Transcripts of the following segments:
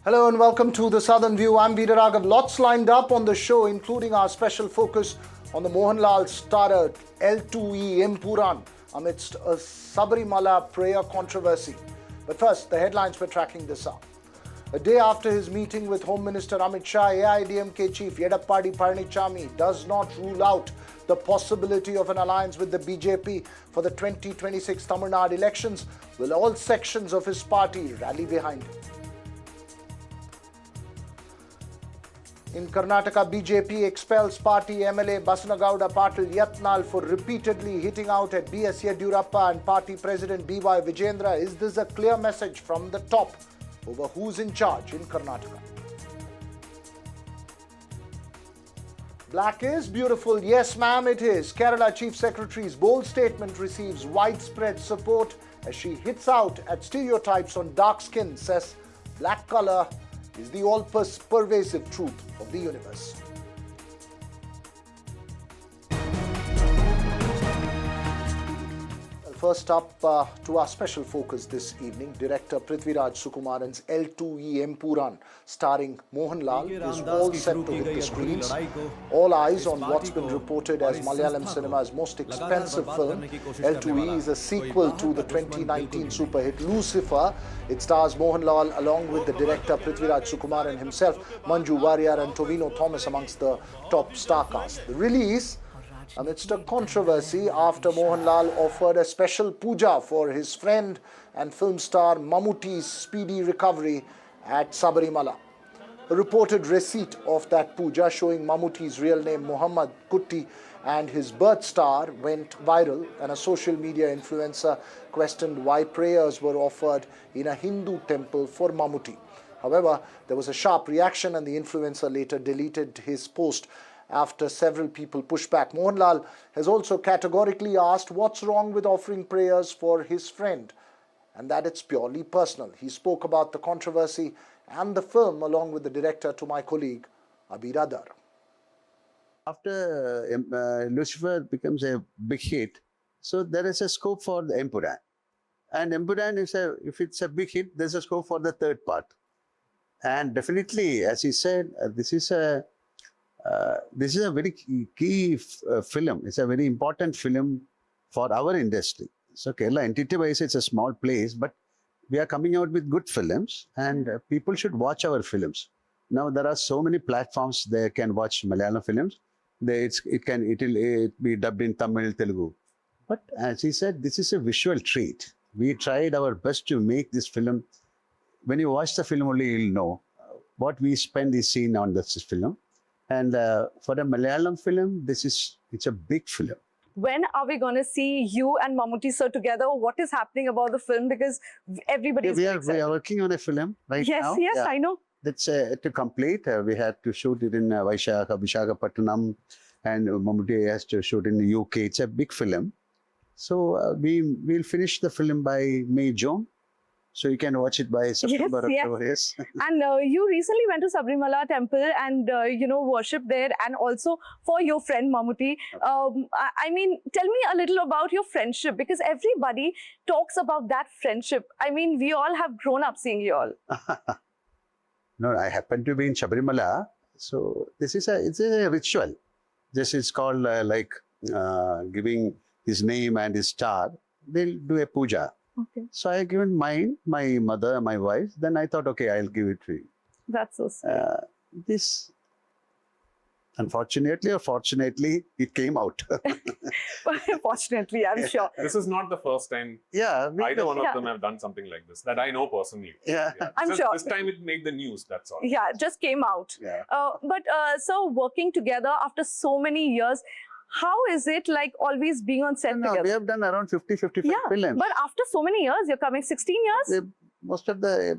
Hello and welcome to the Southern View. I'm Veera Raghav. Lots lined up on the show, including our special focus on the Mohanlal starrer L2 Empuraan amidst a Sabarimala prayer controversy. But first, the headlines we're tracking this up. A day after his meeting with Home Minister Amit Shah, AIDMK Chief Yedappadi Palaniswamy does not rule out the possibility of an alliance with the BJP for the 2026 Tamil Nadu elections. Will all sections of his party rally behind him? In Karnataka, BJP expels party MLA Basanagowda Patil Yatnal for repeatedly hitting out at BS Yediyurappa and party president BY Vijendra. Is this a clear message from the top over who's in charge in Karnataka? Black is beautiful. Yes, ma'am, it is. Kerala Chief Secretary's bold statement receives widespread support as she hits out at stereotypes on dark skin, says black color is the all-pervasive truth of the universe. First up, to our special focus this evening, director Prithviraj Sukumaran's L2 Empuraan, starring Mohanlal, is all set to hit the screens. All eyes on what's been reported as Malayalam cinema's most expensive film. L2 is a sequel to the 2019 super hit Lucifer. It stars Mohanlal along with the director Prithviraj Sukumaran himself, Manju Warrier and Tovino Thomas amongst the top star cast. The release amidst a controversy after Mohanlal offered a special puja for his friend and film star Mammooty's speedy recovery at Sabarimala. A reported receipt of that puja showing Mammooty's real name Muhammad Kutti and his birth star went viral, and a social media influencer questioned why prayers were offered in a Hindu temple for Mammooty. However, there was a sharp reaction and the influencer later deleted his post after several people pushed back. Mohanlal has also categorically asked what's wrong with offering prayers for his friend and that it's purely personal. He spoke about the controversy and the film along with the director to my colleague Abir Adar. After Lucifer becomes a big hit, so there is a scope for the Empuraan. And Empuraan is if it's a big hit, there's a scope for the third part. And definitely, as he said, this is a very key film. It's a very important film for our industry. So Kerala, entity-wise, it's a small place, but we are coming out with good films, and people should watch our films. Now there are so many platforms they can watch Malayalam films. It'll be dubbed in Tamil, Telugu. But as he said, this is a visual treat. We tried our best to make this film. When you watch the film, only you'll know what we spend this scene on this film. And for a Malayalam film, it's a big film. When are we going to see you and Mammooty sir together? What is happening about the film? Because everybody is we are working on a film right now. Yes, I know. That's to complete. We had to shoot it in Visakhapatnam, and Mammooty has to shoot in the UK. It's a big film. So we'll finish the film by May, June. So you can watch it by September, October, yes. And you recently went to Sabarimala temple and, worshipped there, and also for your friend Mammooty. I mean, tell me a little about your friendship, because everybody talks about that friendship. I mean, we all have grown up seeing you all. No, I happen to be in Sabarimala. So it's a ritual. This is called giving his name and his star. They'll do a puja. Okay. So I given mine, my mother, my wife. Then I thought, okay, I'll give it to you. That's so sweet. This, unfortunately or fortunately, it came out. Fortunately, I'm sure. This is not the first time either one of them have done something like this that I know personally. Yeah. I'm sure. This time it made the news, that's all. Yeah, it just came out. Yeah. So working together after so many years, how is it like always being on set together? We have done around 55 films. But after so many years, you're coming 16 years?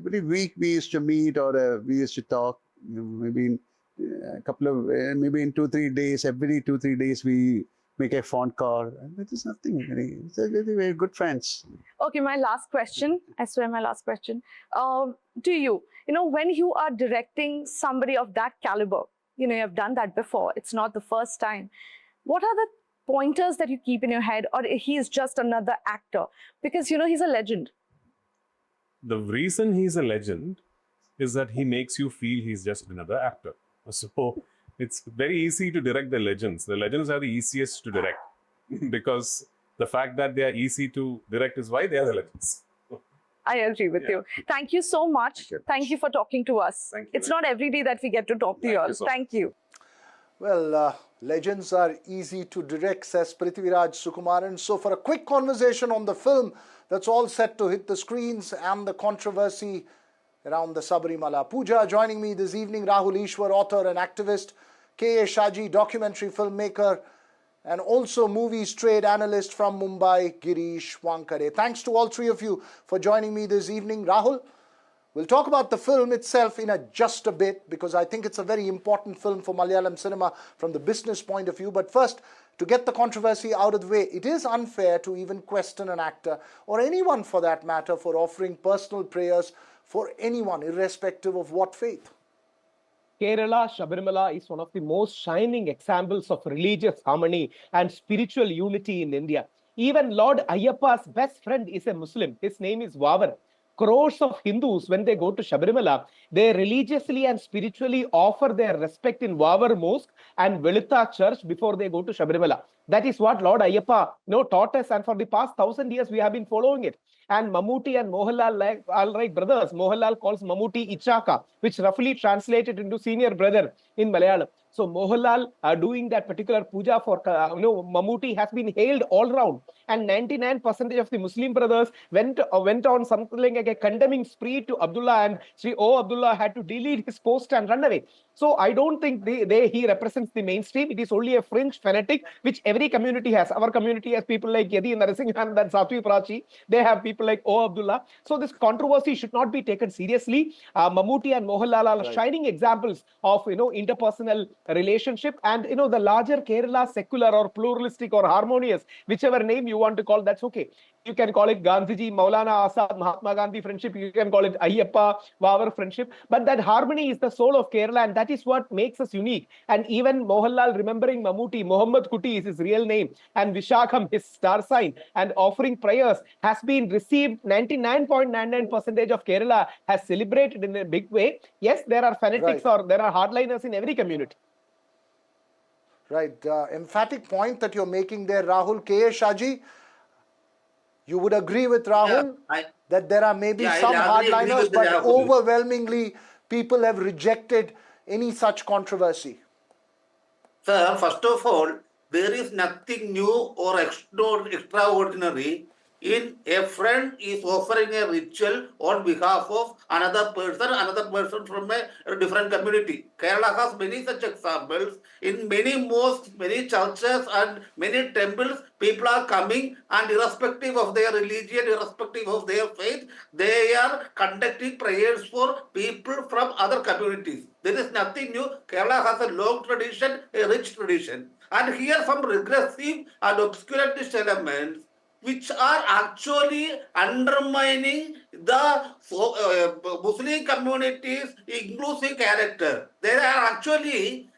Every week we used to meet, or we used to talk. Maybe in maybe in 2-3 days, every 2-3 days we make a phone call. And it is nothing. It's very good friends. Okay, my last question. I swear my last question. To you, when you are directing somebody of that caliber, you have done that before. It's not the first time. What are the pointers that you keep in your head, or he's just another actor? Because, he's a legend. The reason he's a legend is that he makes you feel he's just another actor. So it's very easy to direct the legends. The legends are the easiest to direct because the fact that they are easy to direct is why they are the legends. I agree with you. Thank you so much. Thank you for talking to us. Thank you. It's not every day that we get to talk to you all. Thank you. Well, legends are easy to direct, says Prithviraj Sukumaran. So for a quick conversation on the film that's all set to hit the screens and the controversy around the Sabarimala Puja, joining me this evening, Rahul Ishwar, author and activist, K.A. Shaji, documentary filmmaker, and also movies trade analyst from Mumbai, Girish Wankade. Thanks to all three of you for joining me this evening. Rahul, we'll talk about the film itself in just a bit because I think it's a very important film for Malayalam cinema from the business point of view. But first, to get the controversy out of the way, it is unfair to even question an actor or anyone for that matter for offering personal prayers for anyone, irrespective of what faith. Kerala, Sabarimala is one of the most shining examples of religious harmony and spiritual unity in India. Even Lord Ayyappa's best friend is a Muslim. His name is Vavar. Crores of Hindus, when they go to Sabarimala, they religiously and spiritually offer their respect in Vavar Mosque and Velitha Church before they go to Sabarimala. That is what Lord Ayyappa taught us, and for the past 1,000 years we have been following it. And Mammooty and Mohanlal are like brothers. Mohanlal calls Mammooty Ichaka, which roughly translated into senior brother in Malayalam. So Mohanlal doing that particular puja for Mammooty has been hailed all around, and 99% of the Muslim brothers went on something like a condemning spree to Abdullah, and Sri O. Abdullah had to delete his post and run away. So I don't think he represents the mainstream. It is only a fringe fanatic which every community has. Our community has people like Yadi Narasimhan and Satwi Prachi. They have people like O. Abdullah. So this controversy should not be taken seriously. Mammooty and Mohanlal are shining examples of interpersonal relationship, and the larger Kerala secular or pluralistic or harmonious, whichever name you want to call, that's okay. You can call it Gandhiji, Maulana Azad, Mahatma Gandhi friendship. You can call it Ayyappa, Vavar friendship. But that harmony is the soul of Kerala, and that is what makes us unique. And even Mohanlal remembering Mammooty, Muhammad Kuti is his real name, and Vishakham his star sign, and offering prayers has been received. 99.99% of Kerala has celebrated in a big way. Yes, there are fanatics or there are hardliners in every community. Right. Emphatic point that you're making there, Rahul. K.A. Shaji, you would agree with Rahul that there are maybe some hardliners, but overwhelmingly people have rejected any such controversy. Sir, first of all, there is nothing new or extraordinary in a friend is offering a ritual on behalf of another person from a different community. Kerala has many such examples. In many mosques, many churches and many temples, people are coming, and irrespective of their religion, irrespective of their faith, they are conducting prayers for people from other communities. There is nothing new. Kerala has a long tradition, a rich tradition. And here some regressive and obscurantist elements which are actually undermining the Muslim community's inclusive character. They are fanning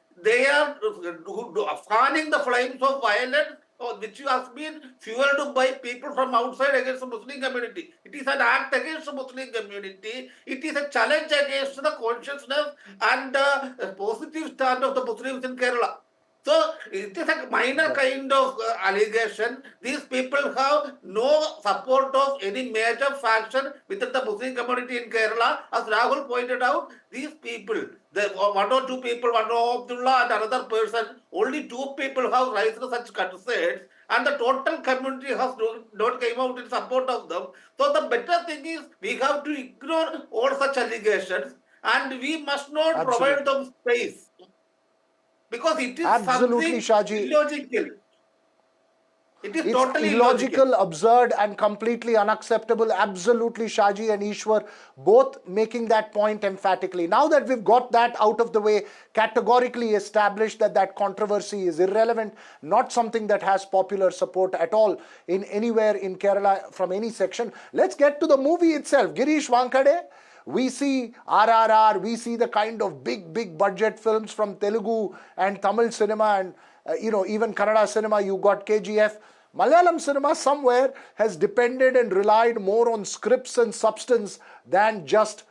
the flames of violence which has been fueled by people from outside against the Muslim community. It is an act against the Muslim community. It is a challenge against the consciousness and the positive stand of the Muslims in Kerala. So it is a minor kind of allegation. These people have no support of any major faction within the Muslim community in Kerala. As Rahul pointed out, these people, one or two people, one of Abdullah and another person, only two people have raised such concerns, and the total community has not came out in support of them. So the better thing is we have to ignore all such allegations, and we must not provide them space. Because it is absolutely, something Shaji. Illogical. It is totally illogical, absurd, and completely unacceptable. Absolutely, Shaji and Ishwar both making that point emphatically. Now that we've got that out of the way, categorically established that controversy is irrelevant, not something that has popular support at all in anywhere in Kerala from any section. Let's get to the movie itself. Girish Wankade. We see RRR, we see the kind of big budget films from Telugu and Tamil cinema and even Kannada cinema. You got KGF. Malayalam cinema somewhere has depended and relied more on scripts and substance than just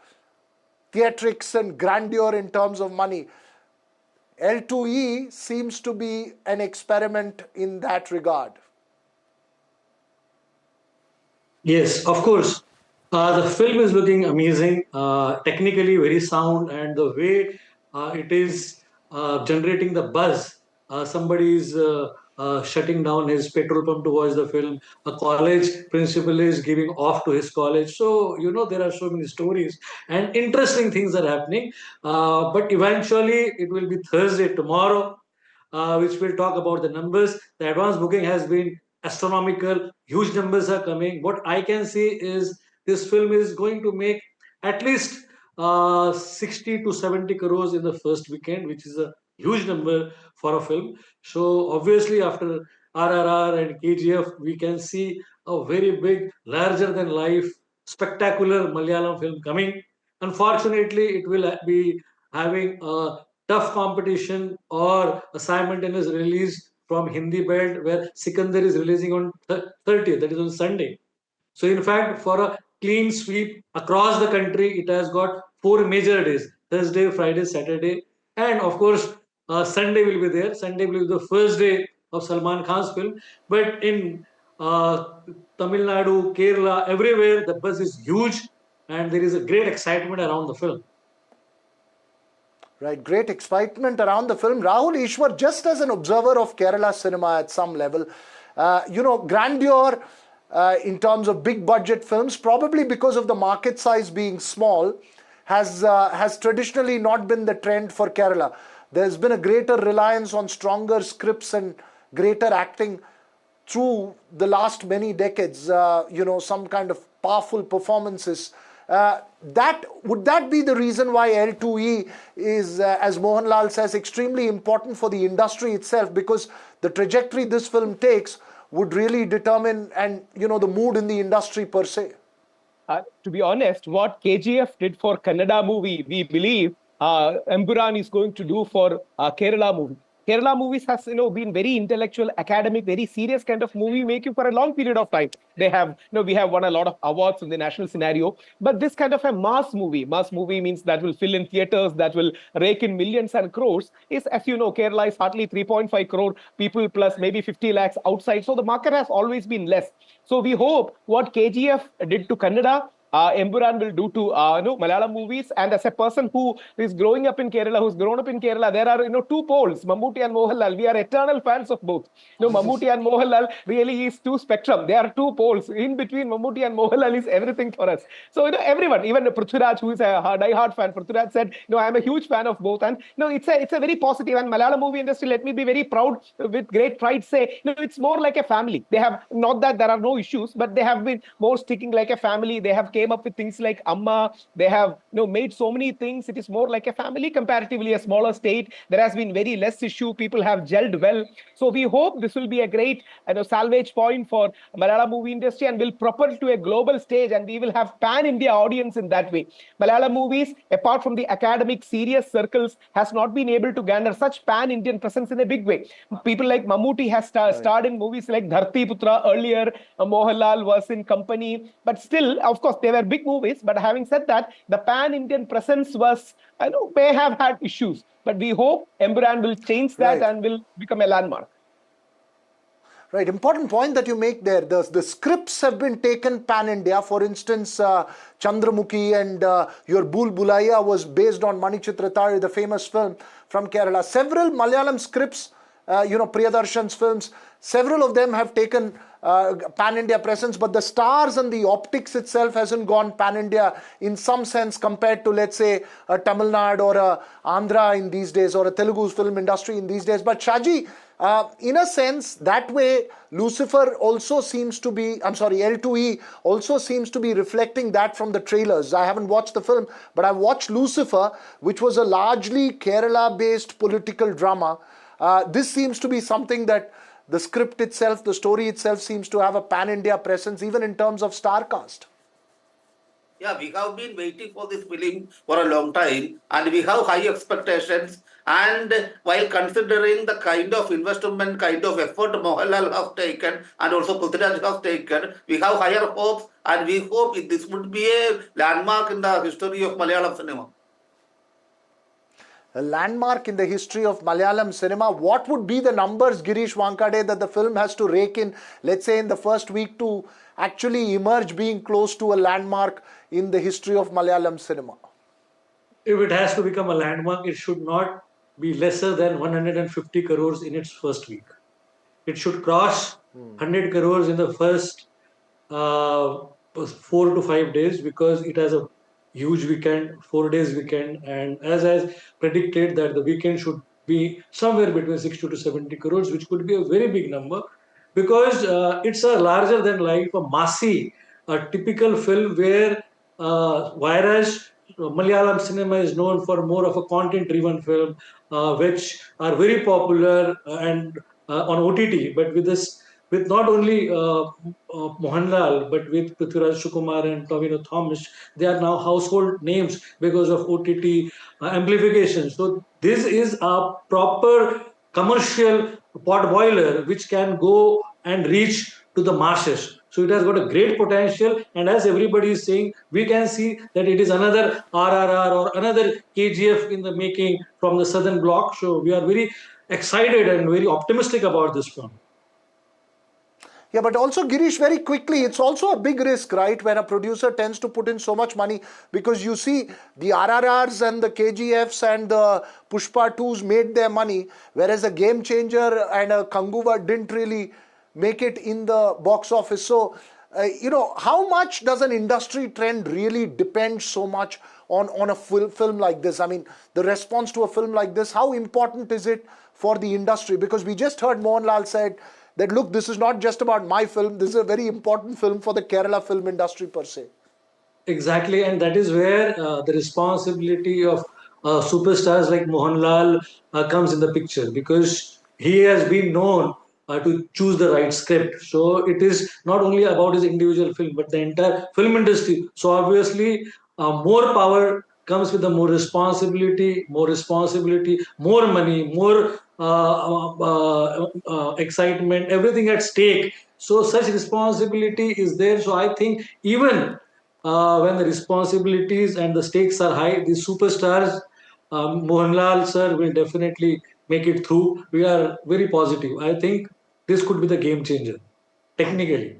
theatrics and grandeur in terms of money. L2E seems to be an experiment in that regard. Yes, of course. The film is looking amazing, technically very sound, and the way it is generating the buzz. Somebody is shutting down his petrol pump to watch the film. A college principal is giving off to his college. So, there are so many stories and interesting things are happening. But eventually, it will be Thursday tomorrow, which will talk about the numbers. The advance booking has been astronomical. Huge numbers are coming. What I can see is this film is going to make at least 60 to 70 crores in the first weekend, which is a huge number for a film. So obviously after RRR and KGF, we can see a very big, larger than life, spectacular Malayalam film coming. Unfortunately, it will be having a tough competition or a simultaneous release from Hindi belt where Sikandar is releasing on 30th, that is on Sunday. So in fact, for a clean sweep across the country, it has got 4 major days: Thursday, Friday, Saturday, and of course, Sunday will be there. Sunday will be the first day of Salman Khan's film. But in Tamil Nadu, Kerala, everywhere, the buzz is huge and there is a great excitement around the film. Right, great excitement around the film. Rahul Ishwar, just as an observer of Kerala cinema at some level, grandeur in terms of big budget films, probably because of the market size being small, has traditionally not been the trend for Kerala. There's been a greater reliance on stronger scripts and greater acting through the last many decades, some kind of powerful performances. Would that be the reason why L2E is, as Mohanlal says, extremely important for the industry itself, because the trajectory this film takes would really determine the mood in the industry per se? To be honest, what KGF did for Kannada movie, we believe Empuraan is going to do for Kerala movie. Kerala movies has been very intellectual, academic, very serious kind of movie making for a long period of time. They have we have won a lot of awards in the national scenario, but this kind of a mass movie means that will fill in theaters, that will rake in millions and crores, is, as you know, Kerala is hardly 3.5 crore people plus maybe 50 lakhs outside, so the market has always been less. So we hope what KGF did to Kannada, Empuraan will do to Malayalam movies. And as a person who is growing up in Kerala, who's grown up in Kerala, there are two poles, Mammooty and Mohanlal. We are eternal fans of both. Mammooty and Mohanlal really is two spectrum. They are two poles. In between Mammooty and Mohanlal is everything for us. So everyone, even Prithviraj, who is a die-hard fan, Prithviraj said, I am a huge fan of both. And it's a very positive. And Malayalam movie industry, let me be very proud, with great pride, say, it's more like a family. They have, not that there are no issues, but they have been more sticking like a family. They have came up with things like Amma. They have made so many things. It is more like a family, comparatively a smaller state. There has been very less issue. People have gelled well. So we hope this will be a great salvage point for Malayalam movie industry and will propel to a global stage, and we will have pan-India audience in that way. Malayalam movies, apart from the academic serious circles, has not been able to garner such pan-Indian presence in a big way. People like Mammooty has starred in movies like Dharti Putra earlier. Mohanlal was in Company, but still, of course, they were big movies. But having said that, the pan-Indian presence was, may have had issues. But we hope Empuraan will change that and will become a landmark. Right, important point that you make there. The scripts have been taken pan-India. For instance, Chandramukhi and your Bhool Bhulaiya was based on Manichitrathari, the famous film from Kerala. Several Malayalam scripts, Priyadarshan's films, several of them have taken pan-India presence, but the stars and the optics itself hasn't gone pan-India in some sense compared to, let's say, a Tamil Nadu or a Andhra in these days, or a Telugu film industry in these days. But Shaji, in a sense, that way, Lucifer also seems to be, L2E also seems to be reflecting that from the trailers. I haven't watched the film, but I've watched Lucifer, which was a largely Kerala-based political drama. This seems to be something that the script itself, the story itself seems to have a pan-India presence, even in terms of star cast. Yeah, we have been waiting for this film for a long time, and we have high expectations. And while considering the kind of investment, kind of effort Mohanlal has taken, and also Prithviraj has taken, we have higher hopes, and we hope this would be a landmark in the history of Malayalam cinema. a landmark in the history of Malayalam cinema. What would be the numbers, Girish Wankade, that the film has to rake in, let's say in the first week, to actually emerge being close to a landmark in the history of Malayalam cinema? If it has to become a landmark, it should not be lesser than 150 crores in its first week. It should cross 100 crores in the first 4 to 5 days, because it has a huge weekend, 4 days weekend, and as I predicted that the weekend should be somewhere between 60 to 70 crores, which could be a very big number, because it's a larger than life, a massy, a typical film where whereas Malayalam cinema is known for more of a content-driven film, which are very popular and on OTT, but with this, with not only Mohanlal, but with Prithviraj Sukumar and Tovino Thomas, they are now household names because of OTT amplification. So this is a proper commercial pot boiler which can go and reach to the masses. So it has got a great potential, and as everybody is saying, we can see that it is another RRR or another KGF in the making from the southern bloc. So we are very excited and very optimistic about this film. Yeah, but also, Girish, very quickly, it's also a big risk, right, when a producer tends to put in so much money, because you see the RRRs and the KGFs and the Pushpa 2s made their money, whereas a Game Changer and a Kanguva didn't really make it in the box office. So, how much does an industry trend really depend so much on a film like this? I mean, the response to a film like this, how important is it for the industry? Because we just heard Mohanlal said that, look, this is not just about my film, this is a very important film for the Kerala film industry per se. Exactly, and that is where the responsibility of superstars like Mohanlal comes in the picture, because he has been known to choose the right script. So it is not only about his individual film, but the entire film industry. So obviously, more power comes with the more responsibility, more money, more excitement, everything at stake. So such responsibility is there. So I think even when the responsibilities and the stakes are high, the superstars, Mohanlal sir will definitely make it through. We are very positive. I think this could be the game changer, technically.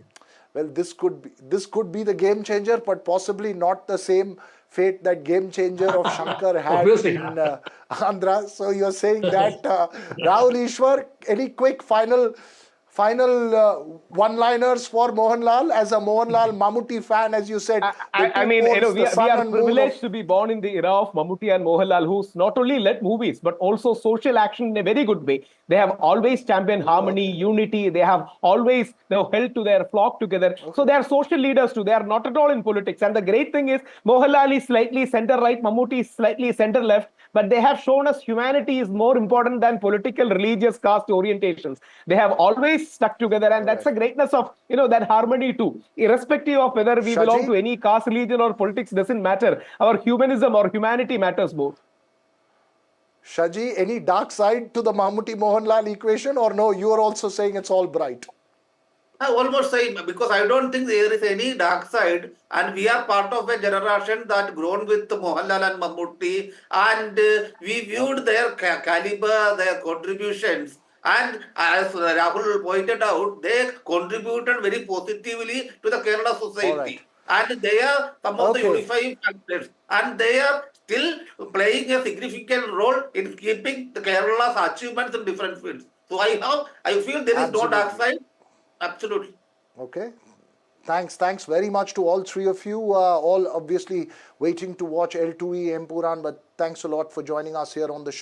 Well, this could be the game changer, but possibly not the same fate that Game Changer of Shankar had Obviously. in Andhra. So you're saying that Rahul Ishwar, any quick final one-liners for Mohanlal, as a Mohanlal Mammooty fan, as you said? I mean, we are privileged to be born in the era of Mammooty and Mohanlal, who's not only led movies but also social action in a very good way. They have always championed harmony, unity. They have always held to their flock together. So they are social leaders too. They are not at all in politics. And the great thing is, Mohanlal is slightly center-right, Mammooty is slightly center-left. But they have shown us humanity is more important than political, religious, caste orientations. They have always stuck together, and that's the greatness of that harmony too. Irrespective of whether we belong to any caste, religion, or politics, doesn't matter. Our humanism or humanity matters more. Shaji, any dark side to the Mammooty Mohanlal equation, or no? You are also saying it's all bright. Almost same, because I don't think there is any dark side, and we are part of a generation that grown with Mohanlal and Mammooty, and we viewed their caliber, their contributions, and as Rahul pointed out, they contributed very positively to the Kerala society, and they are some of the unifying factors, and they are still playing a significant role in keeping the Kerala's achievements in different fields. So I feel there is no dark side. Absolutely. Okay. Thanks very much to all three of you. All obviously waiting to watch L2E Empuraan, but thanks a lot for joining us here on the show.